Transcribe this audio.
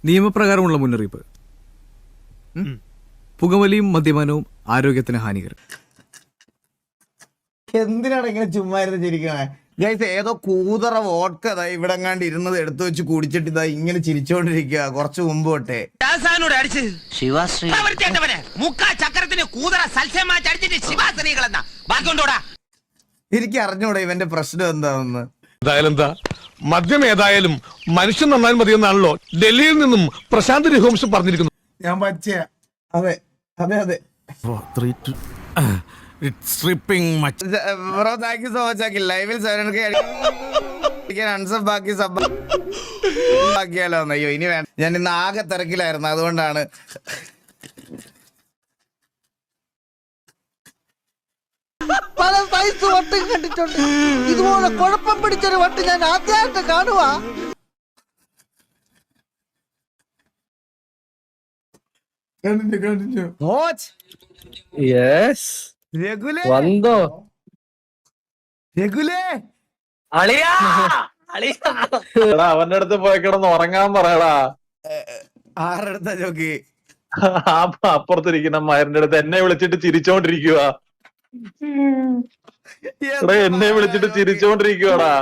നിയമപ്രകാരമുള്ള മുന്നറിയിപ്പ്. പുകവലിയും മദ്യപാനവും ആരോഗ്യത്തിന് ഹാനികരം. എന്തിനാണ് ഇങ്ങനെ ചുമ്മാ ഇരുന്ന് ചിരിക്കണേ? ഗൈസ്, ഏതോ കൂതറ വോഡ്ക ഇവിടെ എങ്ങാണ്ട് ഇരുന്നത് എടുത്തു വെച്ച് കുടിച്ചിട്ട് ഇതാ ഇങ്ങനെ ചിരിച്ചോണ്ടിരിക്കുക കുറച്ചു മുമ്പ് തൊട്ടേ. എനിക്ക് അറിഞ്ഞൂടാ ഇവന്റെ പ്രശ്നം എന്താണെന്ന്. എന്താ മദ്യം ഏതായാലും മനുഷ്യൻ നന്നായി മതിയെന്നാണല്ലോ ഡൽഹിയിൽ നിന്നും പ്രശാന്ത് രഘുവംശം പറഞ്ഞിരിക്കുന്നു. ഞാൻ പച്ച അതെ അതെ അതെ bro, thank you so much. ആക്കി ലൈവിൽ 700K അൺസബ് ബാക്കി സബ് ബാക്കിയാലോ. അയ്യോ ഇനി വേണ്ട, ഞാൻ ഇന്ന് ആകെ തിരക്കിലായിരുന്നു, അതുകൊണ്ടാണ്. പല സൈസ് വട്ടും കണ്ടിട്ടുണ്ട്, ഇതുപോലെ കുഴപ്പം പിടിച്ചൊരു വട്ട് ഞാൻ ആദ്യമായിട്ട് കാണുക. അവന്റെ അടുത്ത് പോയി കിടന്ന് ഉറങ്ങാൻ പറയടാ. ആരടുത്താ ജോക്കി? അപ്പുറത്തിരിക്കുന്ന മയറിന്റെ അടുത്ത് എന്നെ വിളിച്ചിട്ട് ചിരിച്ചോണ്ടിരിക്കുക. എന്നെ വിളിച്ചിട്ട് ചിരിച്ചോണ്ടിരിക്കുവാടാ.